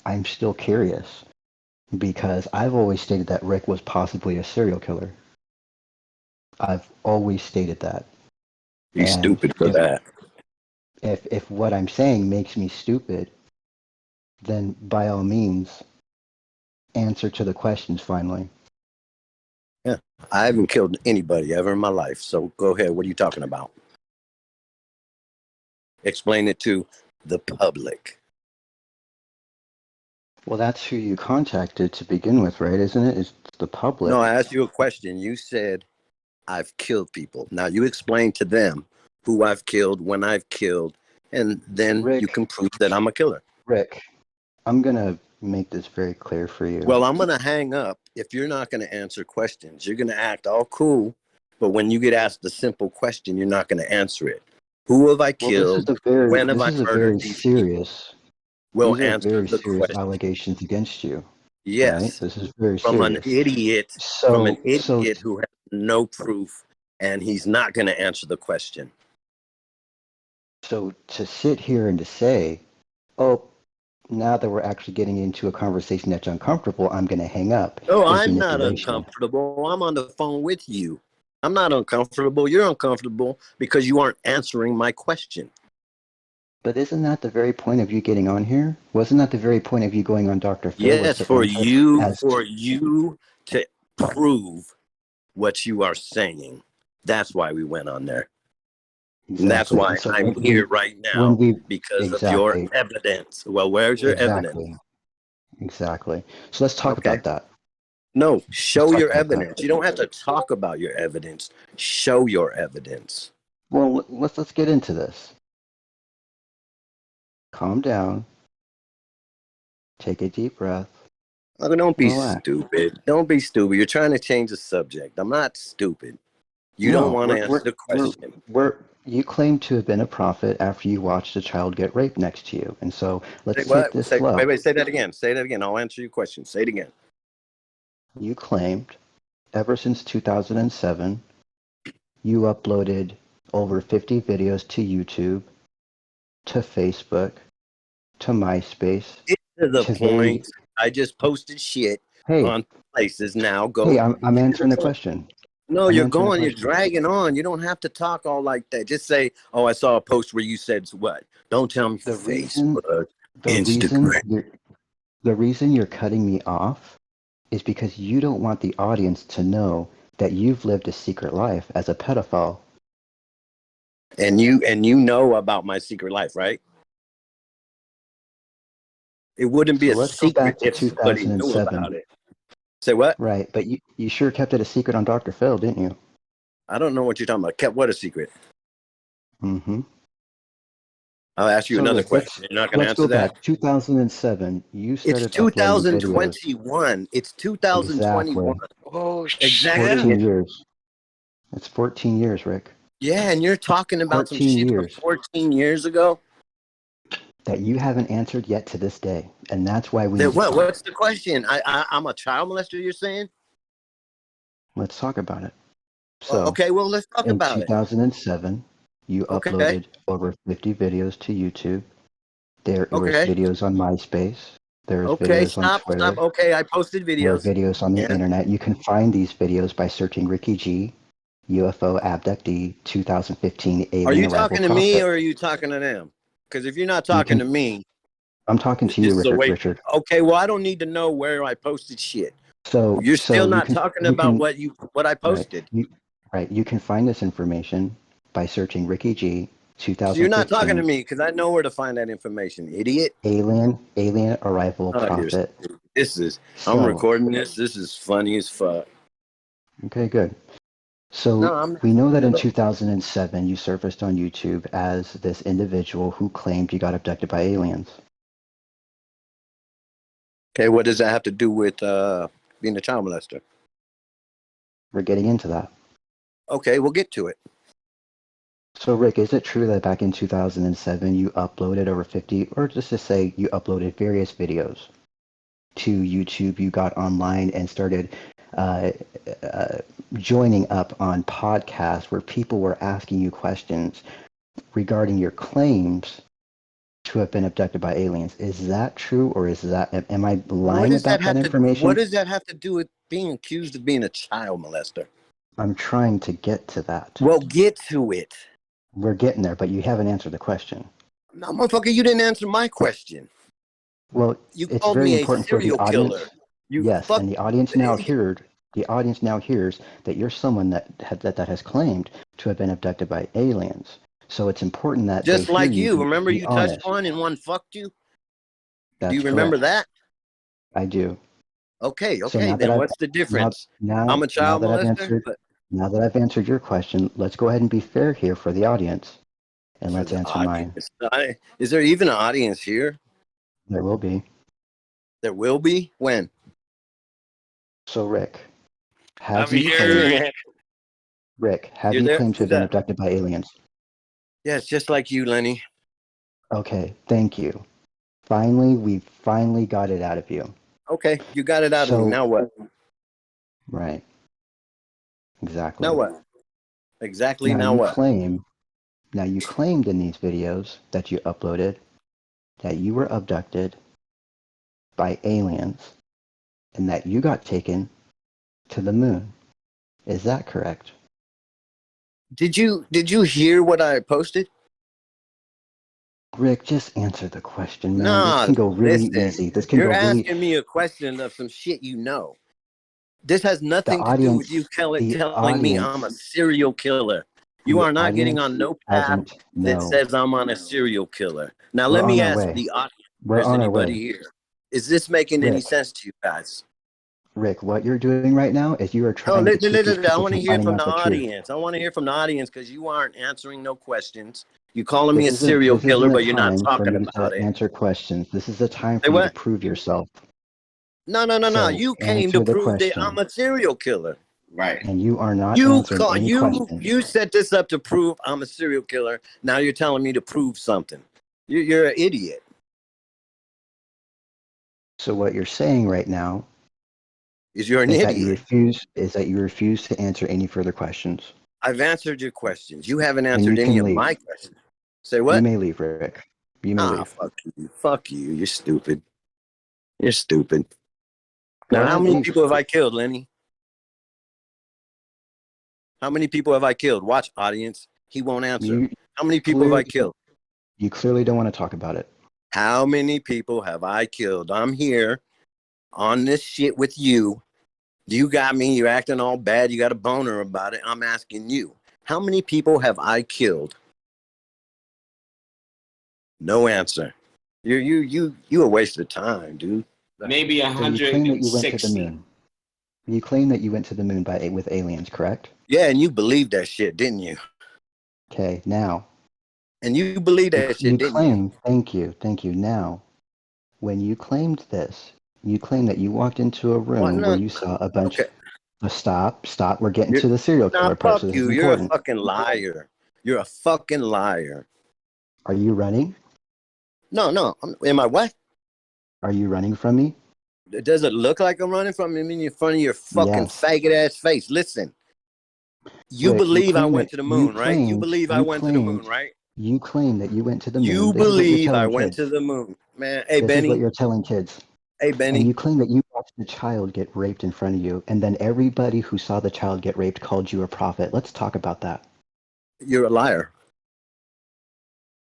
I'm still curious because I've always stated that Rick was possibly a serial killer. I've always stated that. He's And stupid for that. if what I'm saying makes me stupid, then by all means, answer to the questions finally. Yeah, I haven't killed anybody ever in my life. So go ahead. What are you talking about? Explain it to the public. Well, that's who you contacted to begin with, right? Isn't it? It's the public. No, I asked you a question. You said I've killed people. Now you explain to them who I've killed, when I've killed, and then you Rick, can prove that I'm a killer. Rick, I'm going to make this very clear for you. Well, I'm going to hang up if you're not going to answer questions. You're going to act all cool, but when you get asked a simple question, you're not going to answer it. Who have I killed? When have I murdered these people? Will These are answer very the serious question. allegations against you. Right? Yes, This is very from an serious. idiot, So, who has no proof, and he's not going to answer the question. so to sit here and to say, oh, now that we're actually getting into a conversation that's uncomfortable, I'm going to hang up. No, Is I'm not manipulation. uncomfortable. I'm on the phone with you. I'm not uncomfortable. You're uncomfortable because you aren't answering my question. But isn't that the very point of you getting on here? Wasn't that the very point of you going on Dr. Phil? Was Yes, to for answer you to prove what you are saying. That's why we went on there. exactly. And that's why And so I'm here right now, because of your evidence. Well, where's your evidence? Exactly. So let's talk Okay. about that. No, show your evidence. You don't have to talk about your evidence. Show your evidence. Well, let's get into this. Calm down. Take a deep breath. Oh, don't be Relax. stupid. Don't be stupid. You're trying to change the subject. I'm not stupid. You don't want to answer the question. You claim to have been a prophet after you watched a child get raped next to you. And so let's Say take what? this slow. Wait, say that again. Say that again. I'll answer your question. Say it again. You claimed ever since 2007, you uploaded over 50 videos to YouTube, to Facebook, to MySpace. Get to the point. I just posted shit on places now. Go. Hey, I'm answering the question. No, you're dragging on. You don't have to talk all like that. Just say, oh, I saw a post where you said what? Don't tell me Facebook, Instagram. The reason you're cutting me off is because you don't want the audience to know that you've lived a secret life as a pedophile. And you know about my secret life, right? It wouldn't be a secret if somebody knew about it. Say what? Right, but you sure kept it a secret on Dr. Phil, didn't you? I don't know what you're talking about. Kept what a secret? Mm-hmm. I'll ask you another question. You're not going to answer that? Back. 2007, you started It's 2021. It's 2021. Exactly. Oh, shit. 14 years. It's 14 years, Rick. Yeah, and you're talking about some shit from 14 years ago? That you haven't answered yet to this day. And that's why we What's the question? I'm a child molester, you're saying? Let's talk about it. So, okay, well, let's talk about it. In 2007, you uploaded over 50 videos to YouTube. There were videos on MySpace. There was videos on Twitter. Okay, I posted videos. There were videos on the internet. You can find these videos by searching Ricky G, UFO abductee, 2015 alien. Are you talking to me or are you talking to them? Because if you're not talking to me, I'm talking to you, Richard. Okay, well, I don't need to know where I posted shit. So you're still not talking about what I posted. Right. You can find this information by searching Ricky G, 2015. So you're not talking to me because I know where to find that information, idiot. Alien arrival prophet. I'm recording this. This is funny as fuck. Okay, good. So we know that in 2007 you surfaced on YouTube as this individual who claimed you got abducted by aliens. Okay, what does that have to do with being a child molester? We're getting into that. Okay, we'll get to it. So Rick, is it true that back in 2007 you uploaded over 50, or just to say you uploaded various videos to YouTube? You got online and started joining up on podcasts where people were asking you questions regarding your claims to have been abducted by aliens. Is that true, or is that, am I What lying does that about that have to? What information? does that have to do with being accused of being a child molester? I'm trying to get to that. Well, get to it. We're getting there, but you haven't answered the question. No, motherfucker, you didn't answer my question. Well, You it's called very me a important for the serial audience. killer. You Yes, fuck. and the audience now hears that you're someone that has claimed to have been abducted by aliens. So it's important that they Just hear like you you. Remember be you touched honest. one and one fucked you? Do That's you remember correct. that? I do. Okay, So okay. now that Then I've what's the now difference? I'm now a now child that I've molester, answered but now that I've answered your question, let's go ahead and be fair here for the audience, and for let's the answer mine. audience. Is there even an audience here? There will be. There will be? When? So Rick, I'm have you here. claimed Rick, have You're you there? claimed to Who's have been that? abducted by aliens? Yeah, it's just like you, Lenny. Okay, thank you. We finally got it out of you. Okay, you got it out of me. So, Now what? right, Now exactly. what? Exactly. Now Now you what? claim, now you claimed in these videos that you uploaded that you were abducted by aliens and that you got taken to the moon. Is that correct? Did you hear what I posted? Rick, just answer the question, man. This Nah, can go really listen. easy. This can You're go really. asking me a question of some shit you know. This has The nothing to do with you audience, the telling me I'm a audience, serial killer. You the are not getting audience on no path doesn't that know. says I'm on a serial killer. Now, We're let on me our ask way. the audience if We're there's on our anybody way. here. Is this making any Rick, sense to you guys? Rick, what you're doing right now is you are No, trying to keep these I people want to from hear finding from out the the truth. audience. I want to hear from the audience because you aren't answering no questions. You calling me This a isn't serial this isn't killer, a but you're not time for talking me about to it. answer questions. This is a time Say for you to what? prove yourself. No. So You came to answer the prove that I'm question. a serial killer. Right. And you are not answering any questions. You set this up to prove I'm a serial killer. Now you're telling me to prove something. You're an idiot. So what you're saying right now Is you're an is that idiot. you refuse to answer any further questions. I've answered your questions. You haven't And you answered any can of leave. my questions. Say You what? may leave, Rick. You may Ah, leave. fuck you. Fuck you. You're stupid. You're stupid. Go Now, how ahead, many leave. people have I killed, Lenny? How many people have I killed? Watch, audience. He won't answer. You How many people have I clearly killed? you clearly don't want to talk about it. How many people have I killed? I'm here on this shit with you. You got me. You're acting all bad. You got a boner about it. I'm asking you. How many people have I killed? No answer. You a waste of time, dude. Maybe So you claim that you went to the 160. moon. You claim that you went to the moon with aliens, correct? Yeah, and you believed that shit, didn't you? Okay, now And you believed that shit, you didn't you? claim, thank you. Now, when you claimed this, you claimed that you walked into a What? room where No. you saw a bunch. Okay. Stop. We're getting You're, to the serial nah, killer part, fuck so this is you. You're a important. fucking liar. You're a fucking liar. Are you running? No. Am I what? Are you running from me? Does it look like I'm running from him in front of your fucking Yes. faggot ass face? Listen, you Rick, believe I went to the moon, right? You believe I you went to the moon, claimed, right? you claimed that you went to the moon. You This is what you're believe I telling went kids. to the moon, man. Hey, This is what Benny. you're telling kids. Hey, And Benny. you claim that you watched a child get raped in front of you, and then everybody who saw the child get raped called you a prophet. Let's talk about that. You're a liar.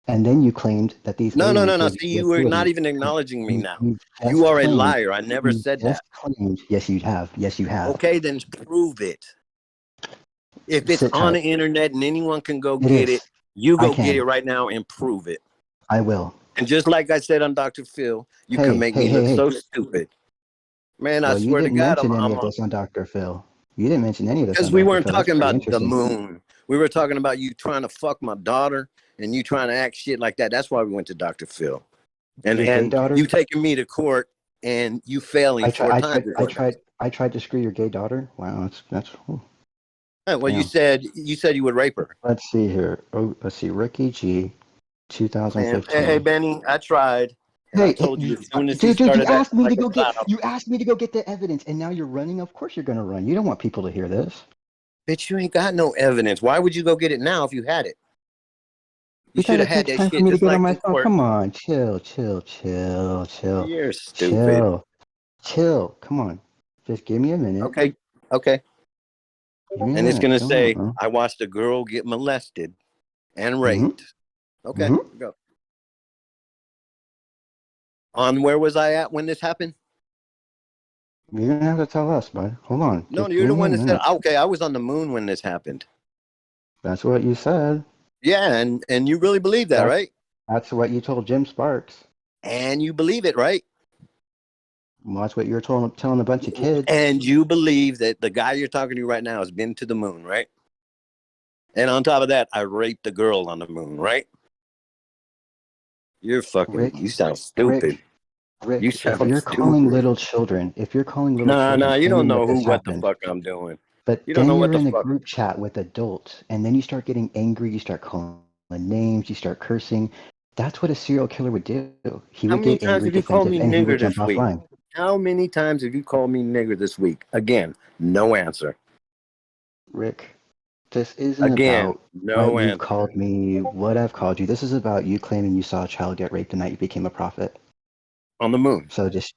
And then you claimed that these No. aliens gave See, you you were not abilities. even acknowledging me now. You You just are a claimed. liar. I never You said just that. claimed. Yes, you have. Yes, you have. Okay, then prove it. If it's Sit on tight. the internet and anyone can go It get is. it, you I go get can. it right now and prove it. I will. And just like I said on Dr. Phil, you can Hey, make hey, me hey, look hey. so stupid. Man, I Well, you swear to didn't God, mention any of this on Dr. Phil. You didn't mention any of this because on we Dr. weren't Phil. That's talking pretty about the interesting. moon. We were talking about you trying to fuck my daughter and you trying to act shit like that. That's why we went to Dr. Phil. Your gay And daughter? you taking me to court and you failing I four tried. times. I tried to screw your gay daughter. Wow, that's. Well, Damn. you said you would rape her. Let's see here. Oh, let's see. Ricky G, Man, 2015. hey Benny, I tried, and I Hey, told you as soon as he dude, you started acting asked me like to a go get. child. You asked me to go get the evidence, and now you're running. Of course, you're gonna run. You don't want people to hear this. Bitch, you ain't got no evidence. Why would you go get it now if you had it? You should have had takes that time for shit me to just get on like my in phone. court. Come on, chill. You're stupid. Chill. Come on. Just give me a minute. Okay. Okay. Give me a And it's minute. gonna Come on, say, bro. I watched a girl get molested and Mm-hmm. raped. Okay, Mm-hmm. go. On where was I at when this happened? You're gonna have to tell us, bud. Hold on. No, Just you're give the me a one that said, minute. okay, I was on the moon when this happened. That's what you said. Yeah, and you really believe that, That's right? that's what you told Jim Sparks. And you believe it, right? Well, that's what you were telling a bunch of kids. And you believe that the guy you're talking to right now has been to the moon, right? And on top of that, I raped a girl on the moon, right? You're fucking, Rick, you sound stupid. You if you're sound calling stupid. little children, Nah, you don't claiming know that this what the happened, fuck I'm doing. but You don't then know what you're the in a fuck. group chat with adults, and then you start getting angry, you start calling names, you start cursing. That's what a serial killer would do. He How would many get times angry, have you called defensive, me and he would nigger jump this week? offline. How many times have you called me nigger this week? Again, no answer. Rick, this isn't Again, about what no you've answer. called me, what I've called you. This is about you claiming you saw a child get raped the night you became a prophet. On the moon. So just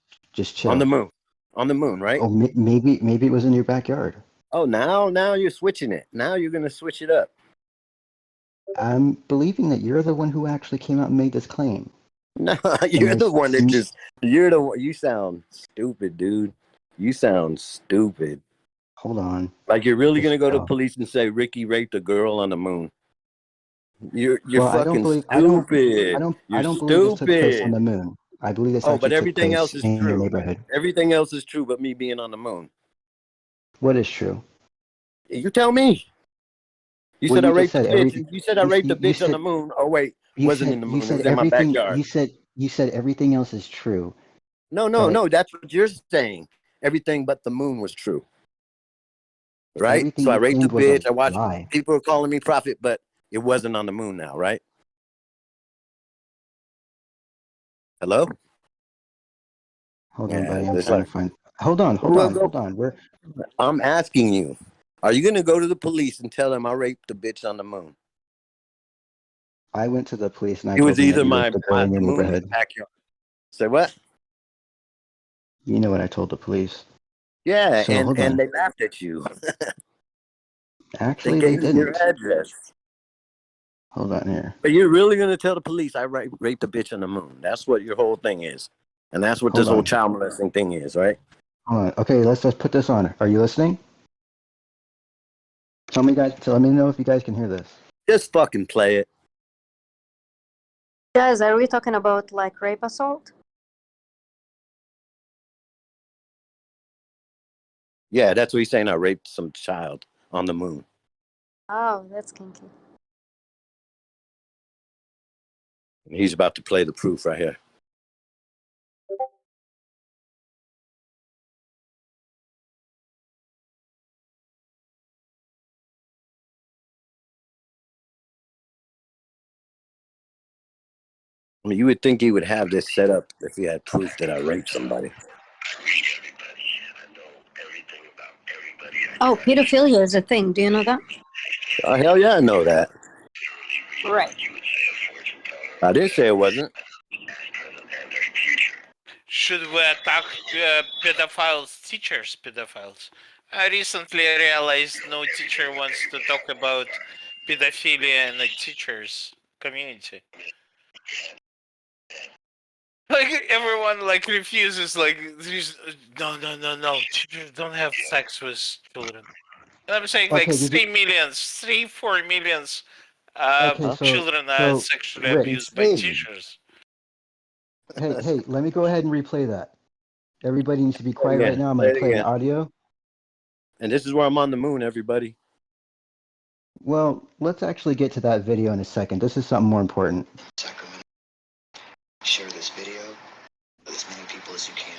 On the chill. moon. On the moon, right? Oh, maybe it was in your backyard. Oh, now you're switching it. Now you're gonna switch it up. I'm believing that you're the one who actually came out and made this claim. No, And you're the one that just. You're the one. You sound stupid, dude. You sound stupid. Hold on. Like you're really Just gonna go to chill. police and say Ricky raped a girl on the moon. You're Well, fucking stupid. I You're don't believe this took place on stupid. the moon. I believe this Oh, actually but took everything else place is in your true. neighborhood. Everything else is true, but me being on the moon. What is true? You tell me. You Well, said I you just raped a said bitch, everything. and you said I raped a You bitch on the said moon. Oh wait, wasn't in the you moon. It said was in my everything. backyard. You said everything else is true. But No. That's what you're saying. Everything but the moon was true, right? everything So I you raped a claimed was a bitch. I watched lie. people are calling me prophet, but it wasn't on the moon now, right? Hello? Hold on, Yeah, buddy. I'm it's trying like to find. Hold on. Hold on. I'm asking you. Are you gonna go to the police and tell them I raped a bitch on the moon? I went to the police and I It told was them that either you raped a girl my in your moon in the neighborhood. backyard. Say what? You know what I told the police. Yeah, So hold and on. they laughed at you. They Actually, they gave me your didn't. address. Hold on here. But you're really gonna tell the police I raped a bitch on the moon? That's what your whole thing is, and that's what this Hold whole on. child molesting thing is, right? Hold on. Okay, let's put this on. Are you listening? Tell me, guys. Let me know if you guys can hear this. Just fucking play it. Guys, are we talking about like rape assault? Yeah, that's what he's saying. I raped some child on the moon. Oh, that's kinky. He's about to play the proof right here. I mean, you would think he would have this set up if he had proof that I raped somebody. Oh, pedophilia is a thing. Do you know that? Oh, hell yeah, I know that. Right. I didn't say it wasn't. Should we attack pedophiles, teachers, pedophiles? I recently realized no teacher wants to talk about pedophilia in the teachers community. Like everyone like refuses, like no, teachers don't have sex with children. And I'm saying like Okay, 4 millions okay, children are so sexually Rick, abused by teachers. hey, let me go ahead and replay that. Everybody needs to be quiet right Again, now. I'm play going it to play an again. audio. And this is where I'm on the moon, everybody. Well, let's actually get to that video in a second. This is something more important. Sacramento. Share this video with as many people as you can.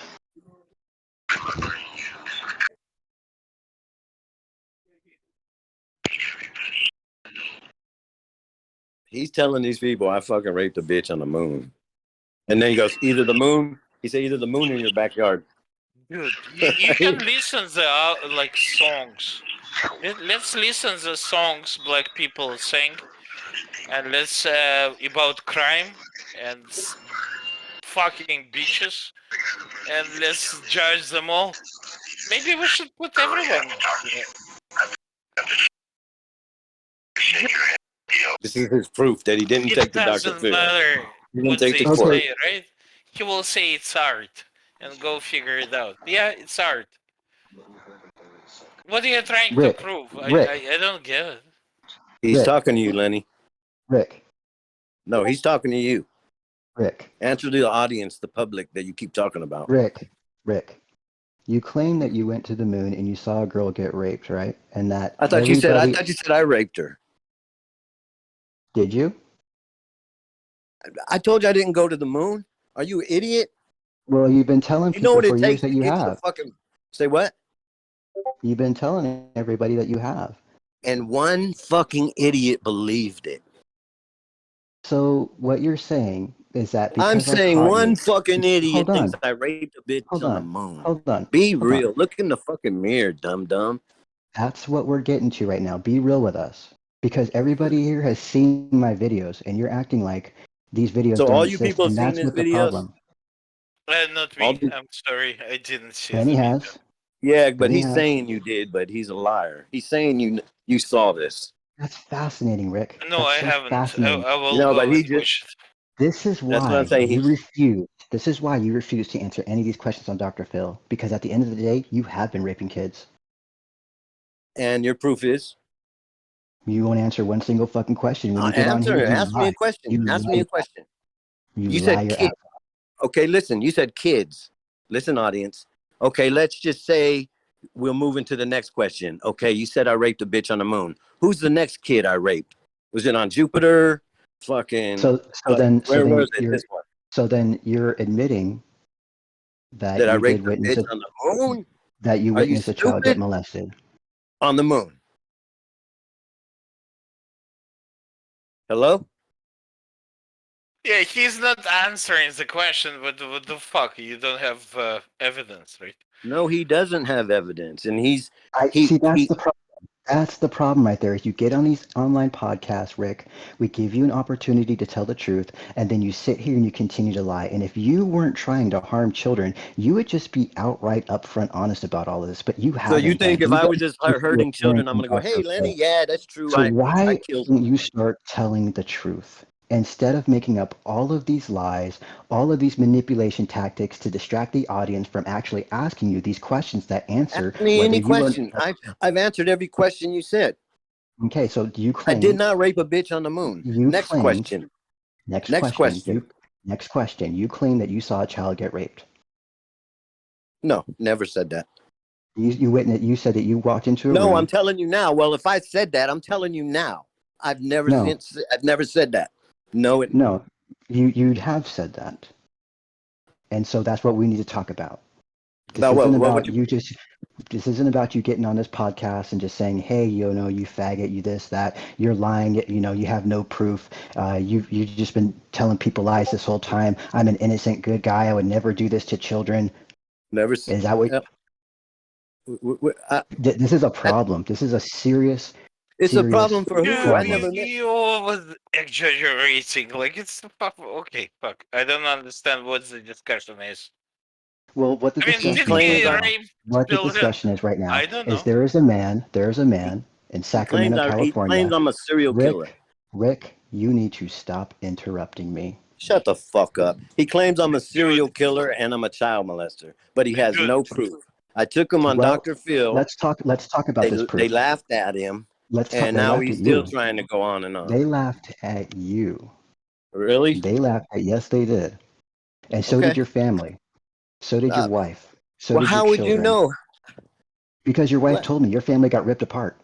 He's telling these people I fucking raped a bitch on the moon. And then he goes, either the moon, he said either the moon in your backyard. Dude, you can listen the like songs. Let's listen the songs black people sing, and let's about crime and fucking bitches, and let's judge them all. Maybe we should put everyone. This is his proof that he didn't It take the Dr. doesn't Phil. matter He didn't what take they the course. say, right? He will say it's art, and go figure it out. Yeah, it's art. What are you trying to prove? I don't get it. He's talking to you, Lenny. Rick. No, he's talking to you. Rick. Answer the audience, the public that you keep talking about. Rick. You claim that you went to the moon and you saw a girl get raped, right? And that I thought you said I raped her. Did you? I told you I didn't go to the moon. Are you an idiot? Well, you've been telling people for years that you have. Say what? You've been telling everybody that you have. And one fucking idiot believed it. So what you're saying is that I'm saying one fucking idiot thinks I raped a bitch on the moon. Hold on. Be real. Look in the fucking mirror, dum-dum. That's what we're getting to right now. Be real with us. Because everybody here has seen my videos, and you're acting like these videos don't exist. So all you people have seen these videos? Not me. I'm sorry. I didn't see Benny has. Yeah, but he's saying you did, but he's a liar. He's saying you saw this. That's fascinating, Rick. No, I haven't. I will no, go but he just. This is why you refuse. This is why you refuse to answer any of these questions on Dr. Phil. Because at the end of the day, you have been raping kids. And your proof is? You won't answer one single fucking question. When you get on here, ask me a question. Ask me a question. You said kids. Okay, listen. You said kids. Listen, audience. Okay, let's just say we'll move into the next question. Okay, you said I raped a bitch on the moon. Who's the next kid I raped? Was it on Jupiter? Fucking. So then you're admitting that I you raped did witness a bitch on the moon. That you witnessed a child get molested on the moon. Hello? Yeah, he's not answering the question. But what the fuck? You don't have evidence, right? No, he doesn't have evidence, and the problem. That's the problem right there. Is you get on these online podcasts, Rick, we give you an opportunity to tell the truth, and then you sit here and you continue to lie. And if you weren't trying to harm children, you would just be outright upfront honest about all of this. But you haven't. So you think if I was just hurting children, I'm going to go, hey, Lenny, yeah, that's true. So why don't you start telling the truth? Instead of making up all of these lies, all of these manipulation tactics to distract the audience from actually asking you these questions that answer. Ask me any question. I've answered every question you said. Okay, so do you claim... I did not rape a bitch on the moon. Next question. Next question. You claim that you saw a child get raped. No, never said that. You said that you walked into a room. No, I'm telling you now. Well, if I said that, I'm telling you now. I've never said that. No, you'd have said that, and so that's what we need to talk about. This isn't about you getting on this podcast and just saying, "Hey, you faggot, you this, that, you're lying. You have no proof. You've just been telling people lies this whole time. I'm an innocent, good guy. I would never do this to children." Never. Is that what? This is a problem. This is a serious. It's a problem for who? You was exaggerating. Like it's okay. Fuck. I don't understand what the discussion is. Well, what the discussion is right now is there is a man in Sacramento, California. He claims I'm a serial killer. Rick, you need to stop interrupting me. Shut the fuck up. He claims I'm a serial killer and I'm a child molester, but he has no proof. I took him on Dr. Phil. Let's talk about this proof. They laughed at him. Now he's still trying to go on and on. They laughed at you. Really? They laughed at, yes, they did. And so did your family. So did your wife. So did your children. How would you know? Because your wife told me your family got ripped apart.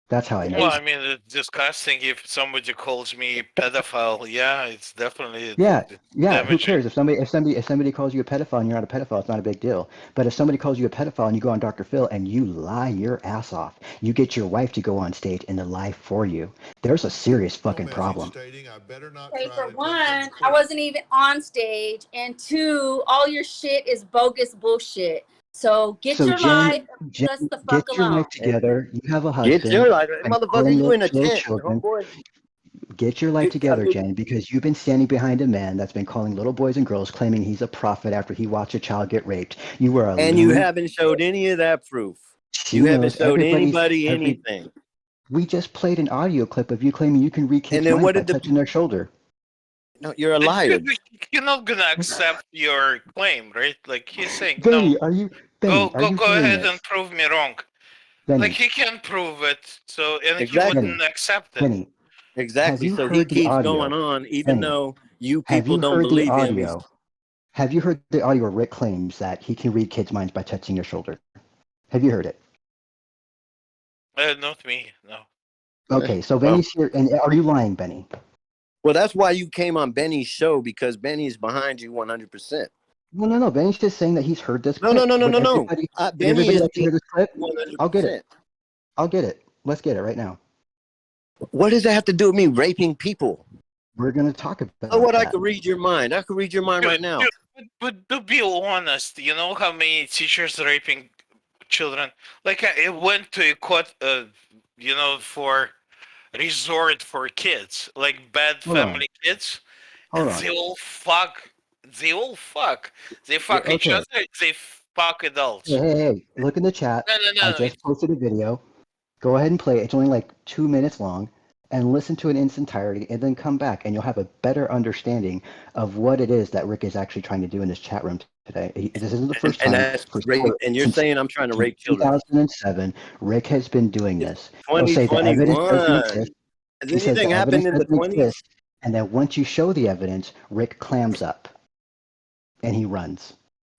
That's how I know. Well, I mean, it's disgusting if somebody calls me pedophile. Yeah, it's definitely. Yeah. Who cares if somebody calls you a pedophile and you're not a pedophile? It's not a big deal. But if somebody calls you a pedophile and you go on Dr. Phil and you lie your ass off, you get your wife to go on stage and to lie for you. There's a serious fucking problem. Okay, for one, I wasn't even on stage, and two, all your shit is bogus bullshit. So get So your Jen, life and Jen, leave us the get fuck your alone. life together. You have a Get husband. your life, And you're motherfucker. calling You in a little tent, children. homeboy. Get your life You together, gotta- Jen, because you've been standing behind a man that's been calling little boys and girls, claiming he's a prophet after he watched a child get raped. You were a And you loon. haven't showed any of that proof. She You haven't knows showed anybody every. anything. We just played an audio clip of you claiming you can read kids' And then minds what by did the? touching their shoulder. No, you're a liar. You're not gonna accept your claim, right? Like he's saying, no, Benny, are you go hearing ahead this? and prove me wrong. Benny, Like he can prove it, so and he Exactly. wouldn't accept it. Benny, have Exactly. you So he heard the keeps audio? going on, even Benny, though you have people you don't heard the believe him. audio? Have you heard the audio where Rick claims that he can read kids' minds by touching their shoulder? Have you heard it? Not me, no. Okay, so Well, Benny's here, and are you lying, Benny? well, that's why you came on Benny's show, because Benny's behind you 100%. No. Benny's just saying that he's heard this No, clip. no. Would Benny everybody is like to hear this clip? 100%. I'll get it. I'll get it. Let's get it right now. What does that have to do with me raping people? We're going to talk about Oh, what? that. I could read your mind. I could read your mind right now. But to be honest, you know how many teachers raping children? Like I went to a court, you know, for resort for kids, like bad Hold on. family kids, Hold and on. they all fuck. They all fuck. They fuck each okay. other. They fuck adults. Hey. Look in the chat. No. I just posted a video. Go ahead and play it. It's only like 2 minutes long. And listen to it in its entirety, and then come back, and you'll have a better understanding of what it is that Rick is actually trying to do in this chat room today. This isn't the first time. And that's raping. And you're saying I'm trying to rape children. 2007, Rick has been doing this. He'll It's say the evidence doesn't 2021. exist. Has He says anything the happened evidence in the doesn't 20s? exist, and then once you show the evidence, Rick clams up, and he runs.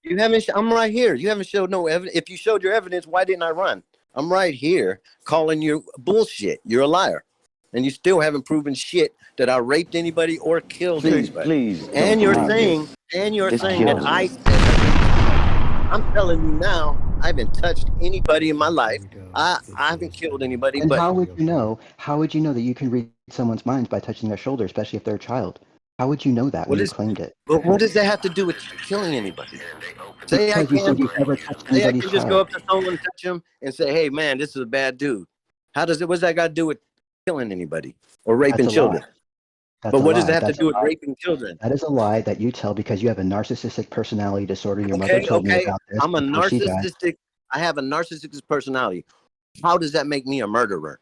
You haven't. I'm right here. You haven't showed no evidence. If you showed your evidence, why didn't I run? I'm right here calling you bullshit. You're a liar. And you still haven't proven shit that I raped anybody or killed anybody. Please. And you're saying that I said that. I'm telling you now, I haven't touched anybody in my life. I haven't killed anybody. And But how would you know? How would you know that you can read someone's minds by touching their shoulder, especially if they're a child? How would you know that when you claimed it? But what does that have to do with killing anybody? Say I Because you can. said you've never touched Say I anybody's can just child. go up to someone, touch him, and say, "Hey, man, this is a bad dude." What's that got to do with killing anybody or raping That's a children? lie. That's But a what does lie. that have to That's do a with lie. raping children? That is a lie that you tell because you have a narcissistic personality disorder. Your mother told me about this. I'm a before she died. narcissistic. I have a narcissistic personality. How does that make me a murderer?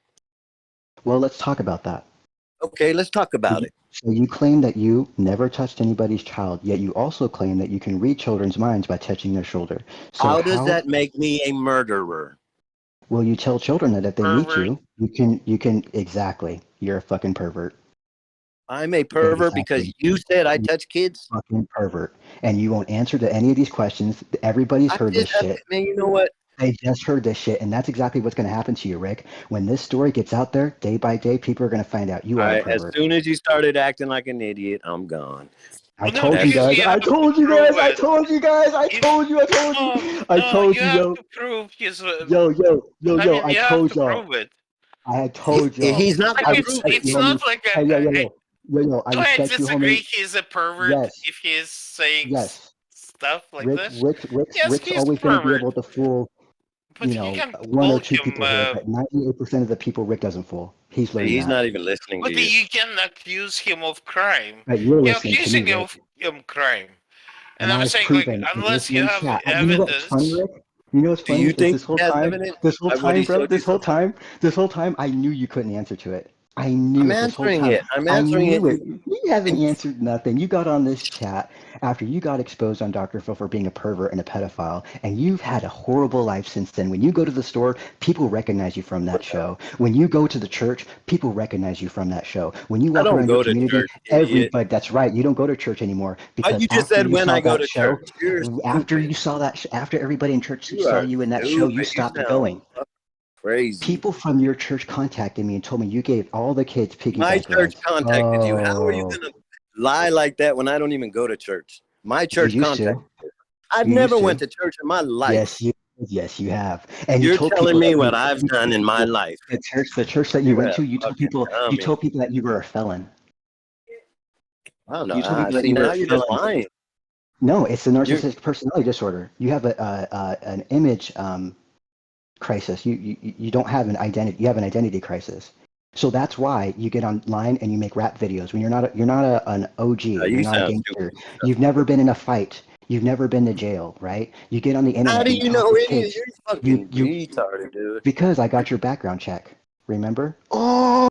Well, let's talk about that. Okay, let's talk about it. So you claim that you never touched anybody's child, yet you also claim that you can read children's minds by touching their shoulder. So how does that make me a murderer? Well, you tell children that if they meet Pervert. you can exactly. You're a fucking pervert. I'm a pervert because you said I touch kids. Fucking pervert, and you won't answer to any of these questions. Everybody's heard this shit. Man, you know what? They just heard this shit, and that's exactly what's going to happen to you, Rick. When this story gets out there, day by day, people are going to find out you are a pervert. As soon as you started acting like an idiot, I'm gone. I told you guys. I told you guys. I told you guys. I told you. I told you. I told you, yo. To prove his. Yo. I told y'all. Prove it. I had told y'all. He's not. It's not like a. Yo. Do I disagree? He's a pervert if he's saying stuff like this. Rick's always going to be able to fool. But you know, one or two people here, but 98% of the people Rick doesn't fool. He's learning. He's not even listening to you. But you can accuse him of crime. Right, you're accusing him of crime. And I'm saying, like, unless you have evidence. You know what's funny? Do you think this whole time, bro, this whole time, I knew you couldn't answer to it. I knew I'm it this answering whole time. it. I'm answering it. You haven't answered nothing. You got on this chat after you got exposed on Dr. Phil for being a pervert and a pedophile, and you've had a horrible life since then. When you go to the store, people recognize you from that show. When you go to the church, people recognize you from that show. When you walk around your community, everybody, that's right, you don't go to church anymore. Because you just said when I go to church. After you saw that, after everybody in church saw you in that show, you stopped going. Crazy. People from your church contacted me and told me you gave all the kids piggyback My church rides. contacted you. How are you going to lie like that when I don't even go to church? My church contacted you. I've never went to church in my life. Yes, you have. And you're telling me what I've done in my life. The church that you went to, you told people that you were a felon. I don't know. See, now you're just lying. No, it's the narcissistic personality disorder. You have an image crisis. You don't have an identity. You have an identity crisis. So that's why you get online and you make rap videos when you're not an OG. You're not a gangster. You've never been in a fight. You've never been to jail, right? You get on the internet. How do and you talk know with any? kids. You're fucking retarded, dude. Because I got your background check. Remember? Oh.